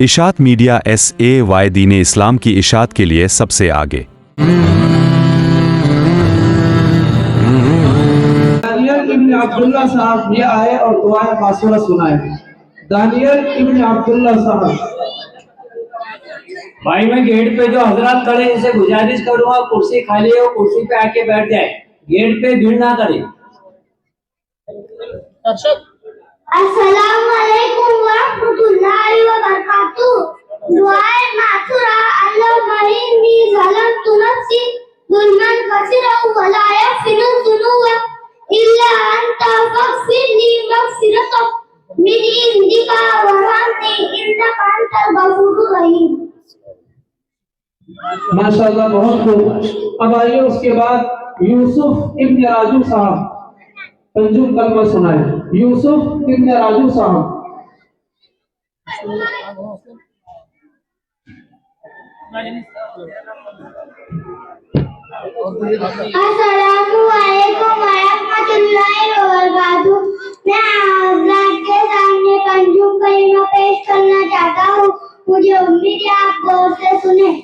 اشاعت media SAY دین اسلام کی اشاعت کے لیے سب سے آگے۔ دانیال ابن عبداللہ صاحب یہ آئے اور دعائے معصورہ سنائے۔ دانیال ابن عبداللہ صاحب۔ بھائی میں گیٹ پہ جو حضرات کھڑے ان سے گزارش کروں گا کرسی خالی ہو کرسی پہ آ کے بیٹھ جائے، گیٹ پہ بھیڑ نہ کرے۔ السلام علیکم ورحمۃ اللہ وبرکاتہ۔ دعائے معصورہ اللہم انی ظلمت نفسی ظلما کثیرا ولا یغفر الذنوب الا انت فاغفر لی مغفرۃ من عندک وارحمنی انک انت الغفور الرحیم۔ ماشاءاللہ بہت خوب۔ اب آئیے اس کے بعد یوسف ابن راجو صاحب تنجم کلمہ سنائے۔ یوسف ابن راجو صاحب۔ السلام علیکم ورحمۃ اللہ وبرکاتہ۔ میں حضرات کے سامنے تنجم کلمہ پیش کرنا چاہتا ہوں، مجھے امید ہے آپ غور سے سنیں۔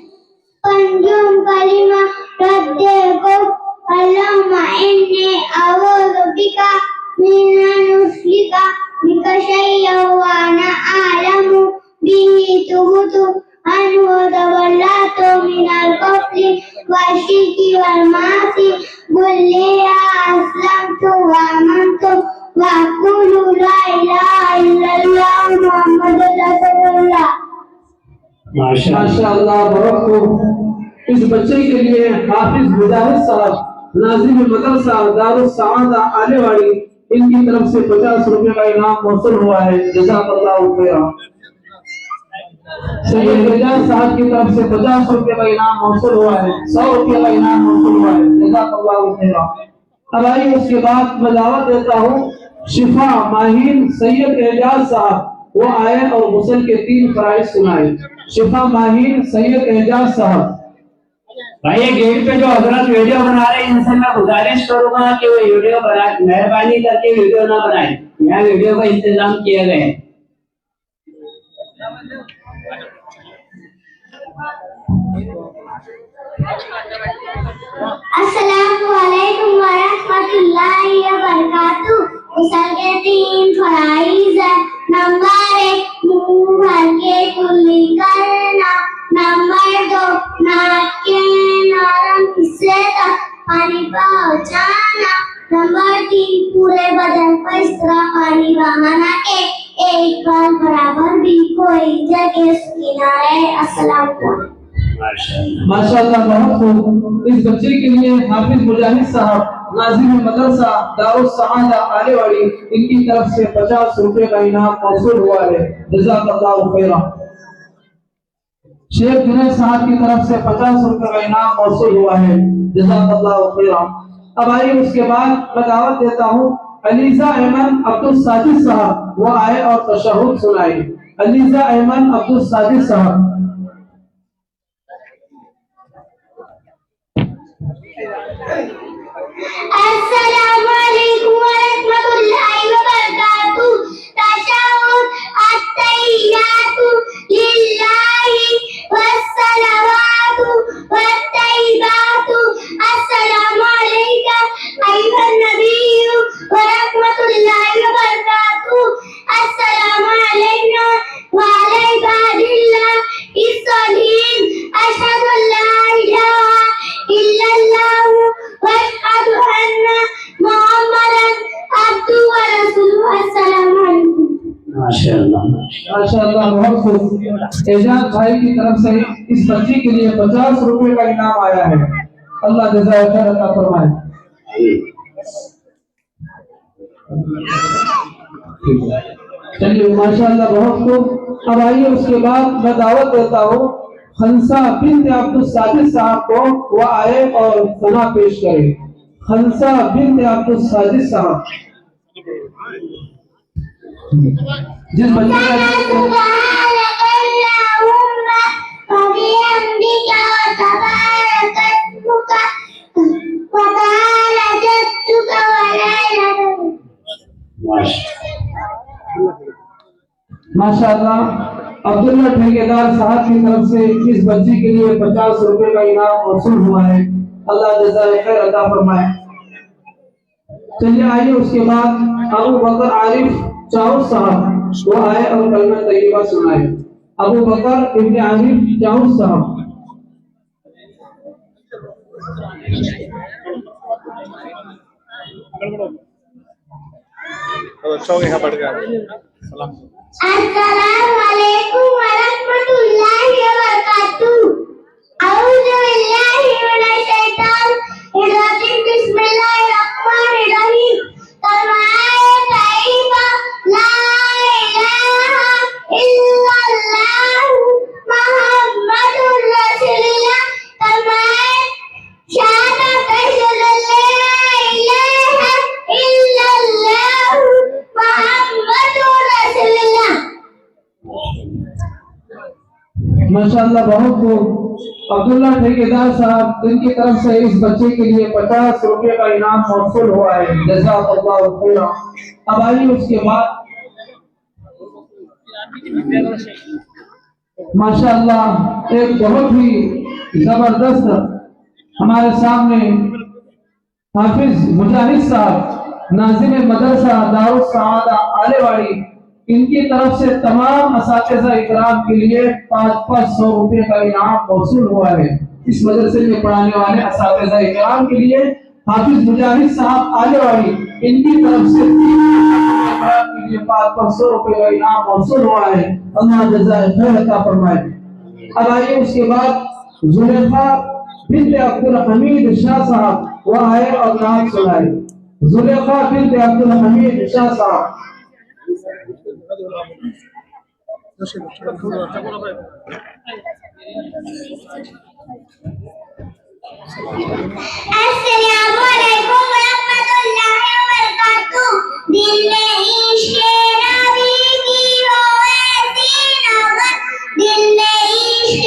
تنجم کلمہ رد کو اللہم انی اعوذ بک من ان اشرک بک شیئا وانا اعلم به تبت عنہ وتبرأت من القتل والشرك والمعاصي قل لي أسلمت وآمنت وأقول لا إله إلا الله محمد رسول الله۔ ماشاءاللہ بہت خوب۔ اس بچے کے لیے حافظ مجاہد صاحب ناظم مدرسہ دار السعادہ آلے واڑی ان کی طرف سے 50 روپے کا انعام موصول ہوا ہے، جزاک اللہ خیرا۔ سید اعجاز صاحب کی طرف سے 50 روپے کا انعام موصول ہوا ہے، 100 روپے کا انعام موصول ہوا ہے، جزاک اللہ خیرا۔ اب آئیے اس کے بعد میں دعوت دیتا ہوں شفا ماہین سید اعجاز صاحب، وہ آئے اور غسل کے 3 فرائض سنائے۔ شفا ماہین سید اعجاز صاحب۔ بھائی یہ گیٹ پہ جو حضرات ویڈیو بنا رہے ہیں ان سے میں گزارش کروں گا کہ وہ ویڈیو بنائیں، مہربانی کر کے ویڈیو نہ بنائیں، یہاں ویڈیو کا انتظام کیا گیا ہے۔ السلام علیکم ورحمۃ اللہ وبرکاتہ۔ غسل کے 3 فرائض ہیں۔ نمبر 1 منہ بھر کے کلی کرنا، نمبر 2 ناک کے نرم حصے تک پانی پہنچانا، نمبر 3 پورے بدن پر اس طرح پانی بہانا کہ ایک بال برابر بھی کوئی جگہ سوکھی نہ رہے۔ السلام علیکم۔ ماشاءاللہ بہت خوب۔ اس بچے کے لیے حافظ مجاہد صاحب ناظم مدرسہ دار السعادہ آلے واڑی ان کی طرف سے 50 روپے کا انعام موصول ہوا ہے، جزاک اللہ خیرا۔ شیخ جنید صاحب کی طرف سے 50 روپے کا انعام موصول ہوا ہے، جزاک اللہ خیرا۔ اب آئیے اس کے بعد میں دعوت دیتا ہوں علیزہ ایمن عبدالساجد صاحب، وہ آئے اور تشہد سنائے۔ علیزہ ایمن عبدالساجد صاحب۔ السلام علیکم ورحمۃ اللہ وبرکاتہ۔ تشہد التحیات للہ والصلوات والطیبات السلام علیک ایھا النبی ورحمۃ اللہ وبرکاتہ۔ السلام علینا وعلی عباد اللہ الصالحین۔ اشہد ان لا الہ الا اللہ واشہد ان محمدا عبدہ ورسولہ۔ السلام علیکم۔ ماشاءاللہ بہت خوب۔ اعجاز بھائی کی طرف سے اس بچی کے لیے 50 روپے کا انعام آیا ہے، اللہ جزائے خیر عطا فرمائے۔ چلیے ماشاءاللہ بہت خوب۔ اب آئیے اس کے بعد میں دعوت دیتا ہوں خنسا بنت عبدالساجد صاحب کو، وہ آئے اور ثنا پیش کرے۔ خنسا بنت عبدالساجد صاحب۔ جس بچے کا ماشاءاللہ عبداللہ ٹھیکیدار صاحب کی طرف سے اس بچی کے لیے 50 روپے کا انعام موصول ہوا ہے، اللہ جزائے خیر عطا فرمائے۔ چلیے آئیے اس کے بعد ابو بکر عارف چاؤس صاحب وہ آئے اور کلمہ طیبہ سنائے۔ ابو بکر ابن عارف چاؤس صاحب۔ السلام علیکم ورحمۃ اللہ وبرکاتہ۔ اعوذ باللہ من الشیطان الرجیم، بسم اللہ الرحمن الرحیم۔ کلمہ طیبہ لا الہ الا اللہ محمد رسول اللہ، کلمہ شہادت اشہد ان لا الہ الا اللہ محمد رسول اللہ۔ ماشاءاللہ بہت خوب۔ عبداللہ ٹھیکیدار صاحب ان کی طرف سے اس بچے کے لیے 50 روپے کا انعام موصول ہوا ہے، جزاک اللہ خیرا۔ اب آئیے اس کے بعد ماشاءاللہ ایک بہت ہی زبردست ہمارے سامنے حافظ مجاہد صاحب ناظم مدرسہ دارالسعادہ آلے واڑی، ان کی طرف سے تمام اساتذہ اکرام کے لیے 500 روپے کا انعام موصول ہوا ہے۔ اس مدرسے میں پڑھانے والے اساتذہ اکرام کے لیے حافظ مجاہد صاحب آلے واڑی، ان کی طرف سے 500 روپے کا انعام موصول ہوا ہے، اللہ جزائے خیر عطا فرمائے۔ اب آئیے اس کے بعد زلیخا بنت عبدالحمید شاہ صاحب وہ آئے اور نعت سنائے۔ زلیخا بنت عبدالحمید شاہ صاحب۔ السلام علیکم ورحمۃ اللہ وبرکاتہ۔ دل میں عشق نبی کی ہو ایسی لگن، دل میں عشق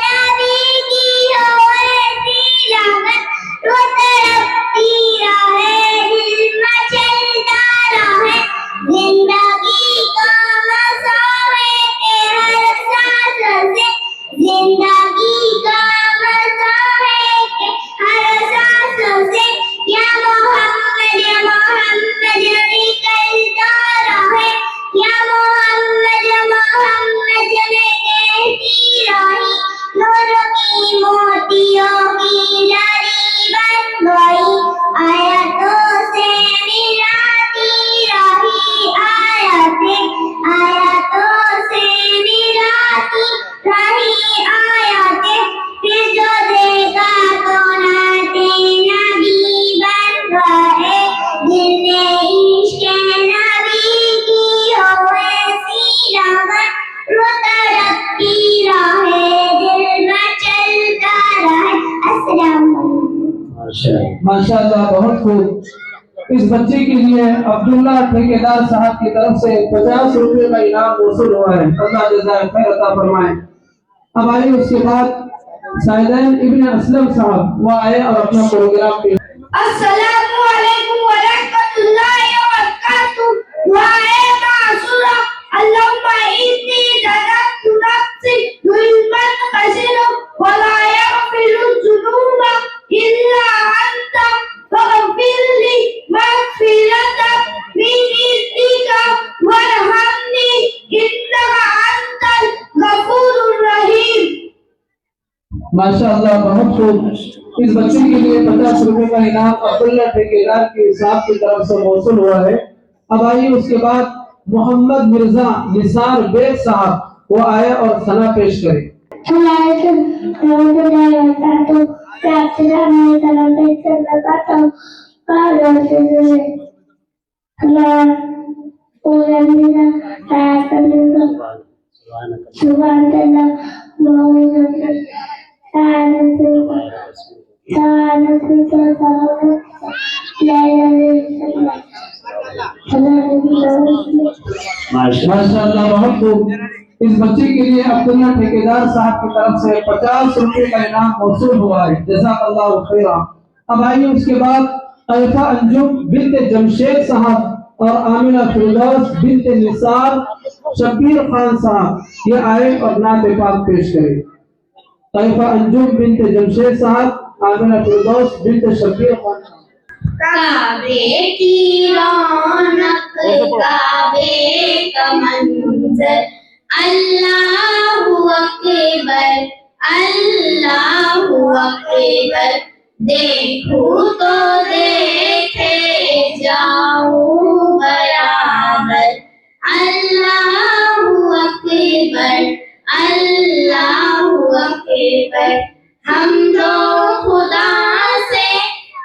نبی کی ہو ایسی لگن، وہ تڑپتی رہے دل مچلتا رہے، زندگی کا مزہ ہے کہ ہر سانس سے، زندگی کا مزہ ہے کہ ہر سانس سے، یا محمد یا محمد نکلتا رہے، یا محمد یا محمد میں کہتی رہی، نور کی موتیوں کی لڑی بن گئی، آیتوں سے ملاتی رہی، آیتوں سے ملاتی رہی آیتیں، پھر جو دیکھا تو نعتِ نبی بن گئے، دل میں عشق نبی کی ہو ایسی لگن، وہ تڑپتی رہے دل میں چلتا رہے۔ السلام علیکم۔ ماشاءاللہ بہت خوب۔ اس بچے کے لیے عبداللہ ٹھیکیدار صاحب کی طرف سے 50 روپے کا انعام موصول ہوا ہے، اللہ جزائے خیر عطا فرمائے۔ اب آئیے اس کے بعد سائدین ابن اسلم صاحب وہ آئے اور اپنا پروگرام پیش۔ السلام علیکم ورحمۃ اللہ وبرکاتہ۔ دعائے معصورہ، اللہم انی ظلمت نفسی ظلما کثیرا ولا یغفر الذنوب الا انت فاغفر لی مغفرۃ من عندک وارحمنی انک انت الغفور الرحیم۔ ماشاءاللہ بہت خوب۔ اس بچے کے لیے 50 روپے کا انعام عبداللہ ٹھیکیدار کے صاحب کی طرف سے موصول ہوا ہے۔ اب آئیے اس کے بعد محمد مرزا نثار بیگ صاحب وہ آئے اور ثنا پیش کرے۔ السلام علیکم ورحمۃ اللہ وبرکاتہ۔ میں آپ سے ہماری طرف پیش کرنا چاہتا ہوں، سبحان اللہ ماشاءاللہ بہت خوب۔ اس بچے کے لیے عبداللہ ٹھیکیدار صاحب کی طرف سے 50 روپے کا انعام موصول ہوا ہے، جزاک اللہ خیرا۔ اب آئیے اس کے بعد طیفہ انجم بنت جمشید صاحب اور آمنہ فردوس بنت نثار شبیر خان صاحب یہ آئے اور نعت پاک پیش کرے۔ طیفہ انجم بنت جمشید صاحب، آمنہ فردوس بنت شبیر خان صاحب۔ کعبے کی رونق کعبے کا منظر، اللہ اکبر اللہ اکبر، دیکھوں تو دیکھے جاؤں برابر، اللہ اکبر اللہ اکبر، ہم دو خدا سے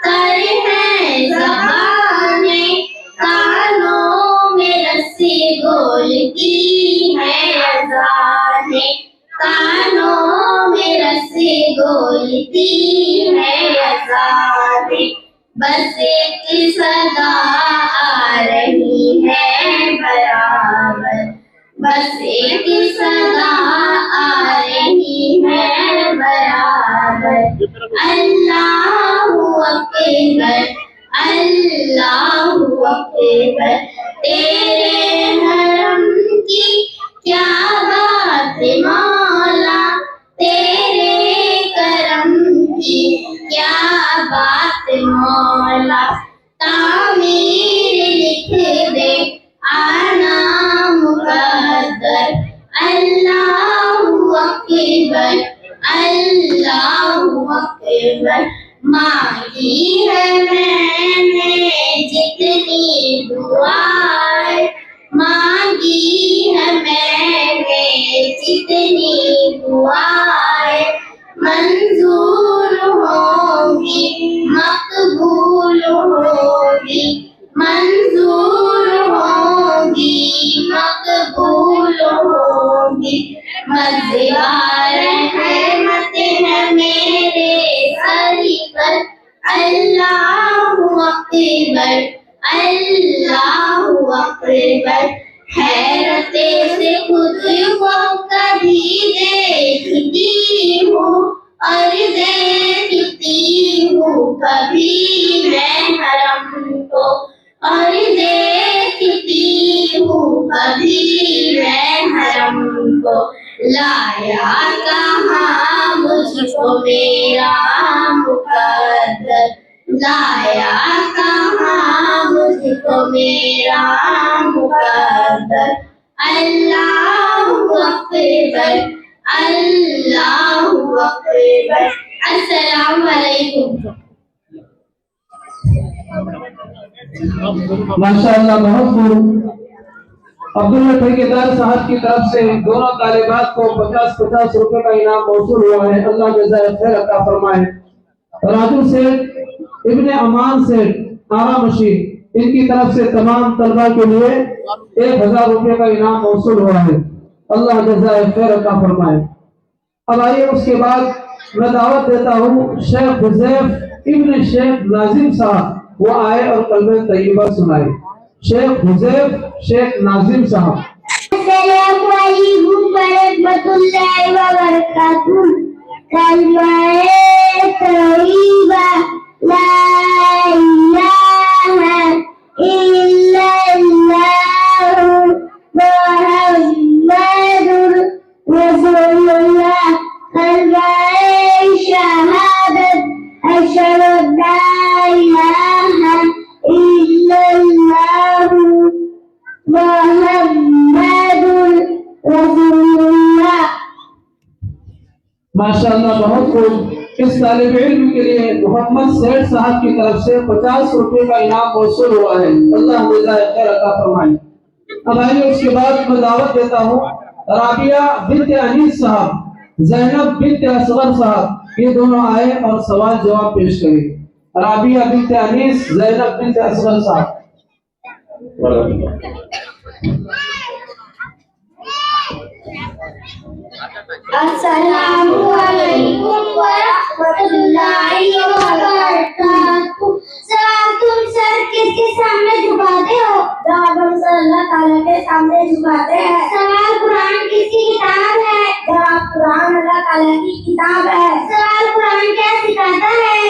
کر ہیں زبانیں، کانوں میں رسی گولتی ہے اذانیں، کانوں میں رسی گولتی ہے اذانیں، بس ایک صدا آ رہی ہے برابر، بس ایک صدا آ رہی ہے برابر، اللہ اکبر اللہ اکبر، تیرے حرم کی کیا بات مولا، تیرے کرم کی کیا بات مولا، تعمیر لکھ دے آنا مقدر، اللہ اکبر اللہ اکبر، مانگی ہے میں نے جتنی دعائیں، مانگی ہے میں نے جتنی دعائیں، منظور ہوں گی مقبول ہوں گی، منظور ہوں گی مقبول ہوں گی، مزدار رحمت ہے میرے سر پر، اللہ اکبر اللہ اکبر، حیرت سے خود کو کبھی دیکھتی ہوں اور دیکھتی ہوں کبھی میں حرم کو، اور دیکھتی ہوں کبھی میں حرم کو، لایا کہاں مجھ کو میرا مقدر، لایا کہاں مجھ کو میرا مقدر، اللہ اکبر اللہ اکبر۔ السلام علیکم۔ ماشاءاللہ بہت خوب۔ عبداللہ ٹھیکیدار صاحب کی طرف سے دونوں طالبات کو 50 روپے کا انعام موصول ہوا ہے، اللہ جزائے خیر عطا فرمائے۔ راجو سیٹھ ابن امان سیٹھ آرا مشید، ان کی طرف سے تمام طلبہ کے لیے 1000 روپے کا انعام موصول ہوا ہے، اللہ جزائے خیر عطا فرمائے۔ اب آئیے اس کے بعد میں دعوت دیتا ہوں شیخ حذیف ابن شیخ ناظم صاحب، وہ آئے اور کلمہ طیبہ سنائے۔ شیخ حذیف شیخ ناظم صاحب۔ السلام علیکم ورحمۃ اللہ وبرکاتہ۔ کلمہ طیبہ لا الہ الا اللہ محمد رسول اللہ، کلمہ شہادت اشہد ان لا الہ الا اللہ محمد رسول اللہ۔ ماشاءاللہ بہت خوب۔ اس طالب علم کے لیے محمد سیٹھ صاحب کی طرف سے 50 روپے کا انعام موصول ہوا ہے، اللہ جزائے خیر عطا فرمائے۔ اب آئیے اس کے بعد میں دعوت دیتا ہوں رابعہ بنت انیس صاحب، زینب بنت اصغر صاحب، یہ دونوں آئے اور سوال جواب پیش کریں۔ رابعہ بنت انیس، زینب بنت اصغر صاحب۔ السلام علیکم ورحمۃ اللہ وبرکاتہ۔ سلام تم سر کس کے سامنے جھکاتے ہو؟ جواب ہم سر اللہ تعالیٰ کے سامنے جھکاتے ہیں۔ سوال قرآن کس کی کتاب ہے؟ جواب قرآن اللہ تعالیٰ کی کتاب ہے۔ سوال قرآن کیا سکھاتا ہے؟